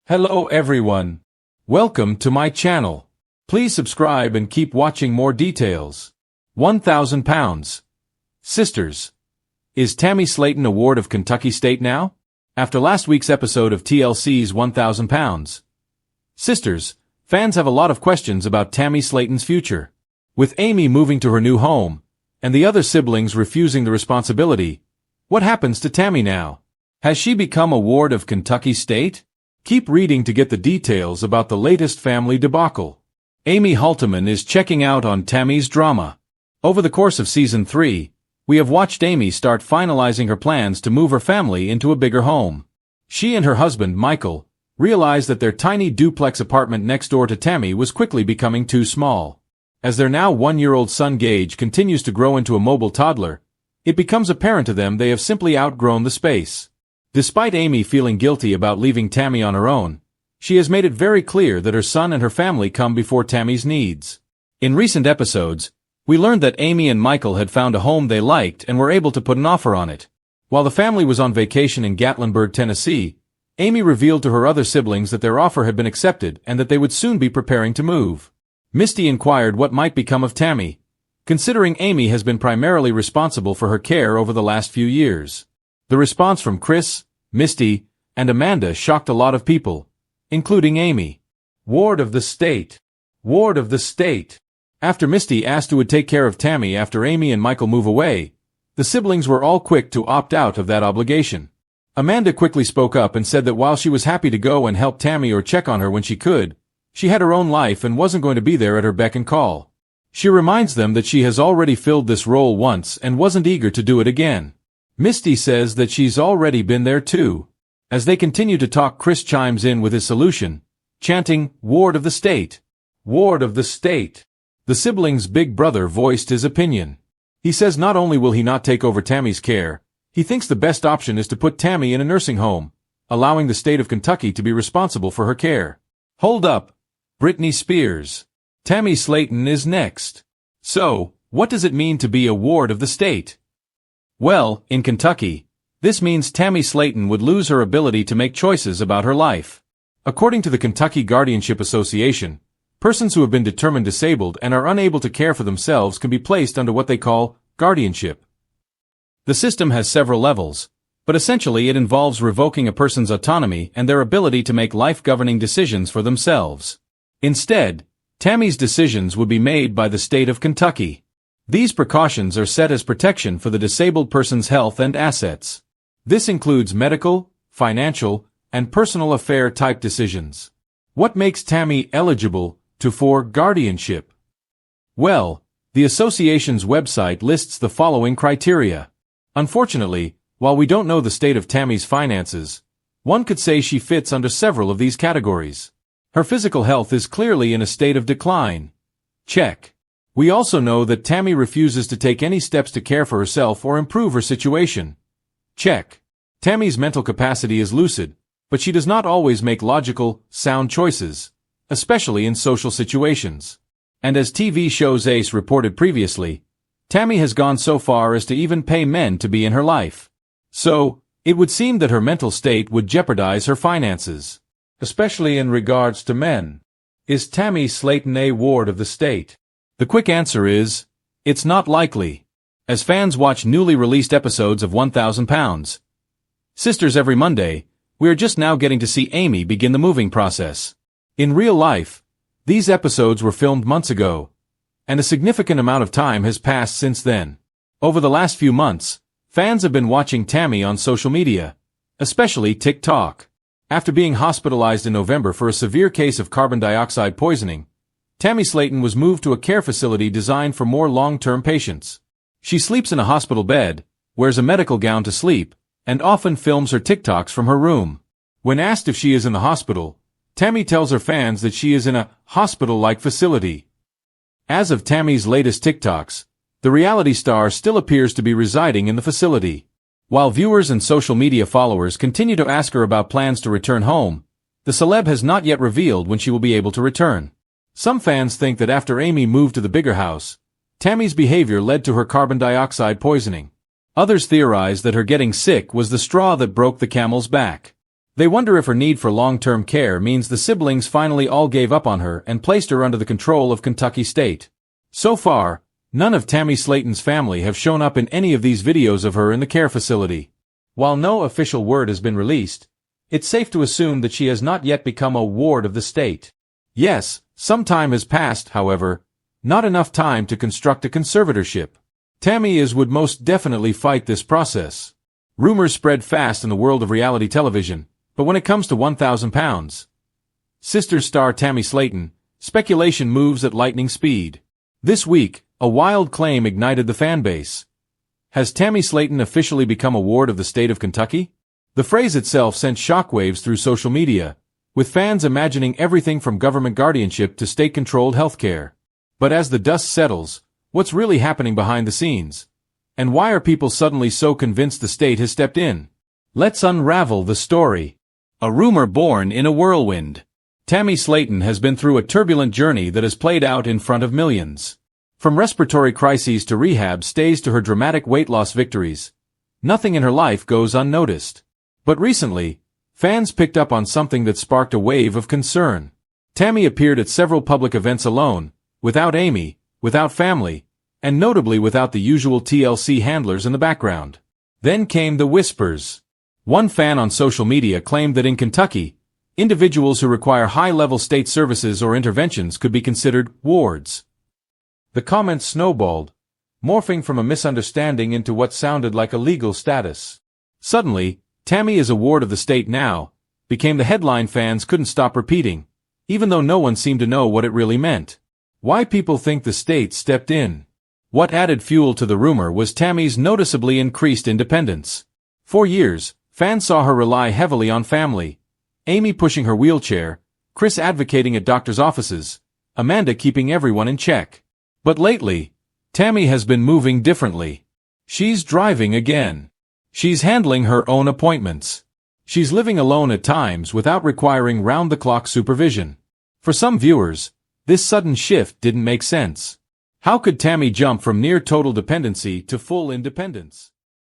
Hello everyone. Welcome to my channel. Please subscribe and keep watching more details. £1,000. Sisters. Is Tammy Slaton a ward of Kentucky State now? After last week's episode of TLC's £1,000. Sisters, fans have a lot of questions about Tammy Slaton's future. With Amy moving to her new home, and the other siblings refusing the responsibility, what happens to Tammy now? Has she become a ward of Kentucky State? Keep reading to get the details about the latest family debacle. Amy Halteman is checking out on Tammy's drama. Over the course of Season 3, we have watched Amy start finalizing her plans to move her family into a bigger home. She and her husband, Michael, realized that their tiny duplex apartment next door to Tammy was quickly becoming too small. As their now one-year-old son Gage continues to grow into a mobile toddler, it becomes apparent to them they have simply outgrown the space. Despite Amy feeling guilty about leaving Tammy on her own, she has made it very clear that her son and her family come before Tammy's needs. In recent episodes, we learned that Amy and Michael had found a home they liked and were able to put an offer on it. While the family was on vacation in Gatlinburg, Tennessee, Amy revealed to her other siblings that their offer had been accepted and that they would soon be preparing to move. Misty inquired what might become of Tammy, considering Amy has been primarily responsible for her care over the last few years. The response from Chris, Misty, and Amanda shocked a lot of people, including Amy. Ward of the State. Ward of the State. After Misty asked who would take care of Tammy after Amy and Michael move away, the siblings were all quick to opt out of that obligation. Amanda quickly spoke up and said that while she was happy to go and help Tammy or check on her when she could, she had her own life and wasn't going to be there at her beck and call. She reminds them that she has already filled this role once and wasn't eager to do it again. Misty says that she's already been there too. As they continue to talk, Chris chimes in with his solution, chanting, "Ward of the State! Ward of the State!" The siblings' big brother voiced his opinion. He says not only will he not take over Tammy's care, he thinks the best option is to put Tammy in a nursing home, allowing the state of Kentucky to be responsible for her care. Hold up! Britney Spears. Tammy Slaton is next. So, what does it mean to be a ward of the state? Well, in Kentucky, this means Tammy Slaton would lose her ability to make choices about her life. According to the Kentucky Guardianship Association, persons who have been determined disabled and are unable to care for themselves can be placed under what they call guardianship. The system has several levels, but essentially it involves revoking a person's autonomy and their ability to make life-governing decisions for themselves. Instead, Tammy's decisions would be made by the state of Kentucky. These precautions are set as protection for the disabled person's health and assets. This includes medical, financial, and personal affair type decisions. What makes Tammy eligible for guardianship? Well, the association's website lists the following criteria. Unfortunately, while we don't know the state of Tammy's finances, one could say she fits under several of these categories. Her physical health is clearly in a state of decline. Check. We also know that Tammy refuses to take any steps to care for herself or improve her situation. Check. Tammy's mental capacity is lucid, but she does not always make logical, sound choices, especially in social situations. And as TV shows Ace reported previously, Tammy has gone so far as to even pay men to be in her life. So, it would seem that her mental state would jeopardize her finances, especially in regards to men. Is Tammy Slaton a ward of the state? The quick answer is, it's not likely. As fans watch newly released episodes of £1,000. Sisters every Monday, we are just now getting to see Amy begin the moving process. In real life, these episodes were filmed months ago, and a significant amount of time has passed since then. Over the last few months, fans have been watching Tammy on social media, especially TikTok. After being hospitalized in November for a severe case of carbon dioxide poisoning, Tammy Slaton was moved to a care facility designed for more long-term patients. She sleeps in a hospital bed, wears a medical gown to sleep, and often films her TikToks from her room. When asked if she is in the hospital, Tammy tells her fans that she is in a hospital-like facility. As of Tammy's latest TikToks, the reality star still appears to be residing in the facility. While viewers and social media followers continue to ask her about plans to return home, the celeb has not yet revealed when she will be able to return. Some fans think that after Amy moved to the bigger house, Tammy's behavior led to her carbon dioxide poisoning. Others theorize that her getting sick was the straw that broke the camel's back. They wonder if her need for long-term care means the siblings finally all gave up on her and placed her under the control of Kentucky State. So far, none of Tammy Slaton's family have shown up in any of these videos of her in the care facility. While no official word has been released, it's safe to assume that she has not yet become a ward of the state. Yes, some time has passed, however, not enough time to construct a conservatorship. Tammy would most definitely fight this process. Rumors spread fast in the world of reality television, but when it comes to £1,000, Sisters star Tammy Slaton, speculation moves at lightning speed. This week, a wild claim ignited the fanbase. Has Tammy Slaton officially become a ward of the state of Kentucky? The phrase itself sent shockwaves through social media, with fans imagining everything from government guardianship to state-controlled healthcare. But as the dust settles, what's really happening behind the scenes? And why are people suddenly so convinced the state has stepped in? Let's unravel the story. A rumor born in a whirlwind. Tammy Slaton has been through a turbulent journey that has played out in front of millions. From respiratory crises to rehab stays to her dramatic weight loss victories, nothing in her life goes unnoticed. But recently, fans picked up on something that sparked a wave of concern. Tammy appeared at several public events alone, without Amy, without family, and notably without the usual TLC handlers in the background. Then came the whispers. One fan on social media claimed that in Kentucky, individuals who require high-level state services or interventions could be considered wards. The comments snowballed, morphing from a misunderstanding into what sounded like a legal status. Suddenly, Tammy is a ward of the state now, became the headline fans couldn't stop repeating, even though no one seemed to know what it really meant. Why people think the state stepped in. What added fuel to the rumor was Tammy's noticeably increased independence. For years, fans saw her rely heavily on family. Amy pushing her wheelchair, Chris advocating at doctors' offices, Amanda keeping everyone in check. But lately, Tammy has been moving differently. She's driving again. She's handling her own appointments. She's living alone at times without requiring round-the-clock supervision. For some viewers, this sudden shift didn't make sense. How could Tammy jump from near total dependency to full independence?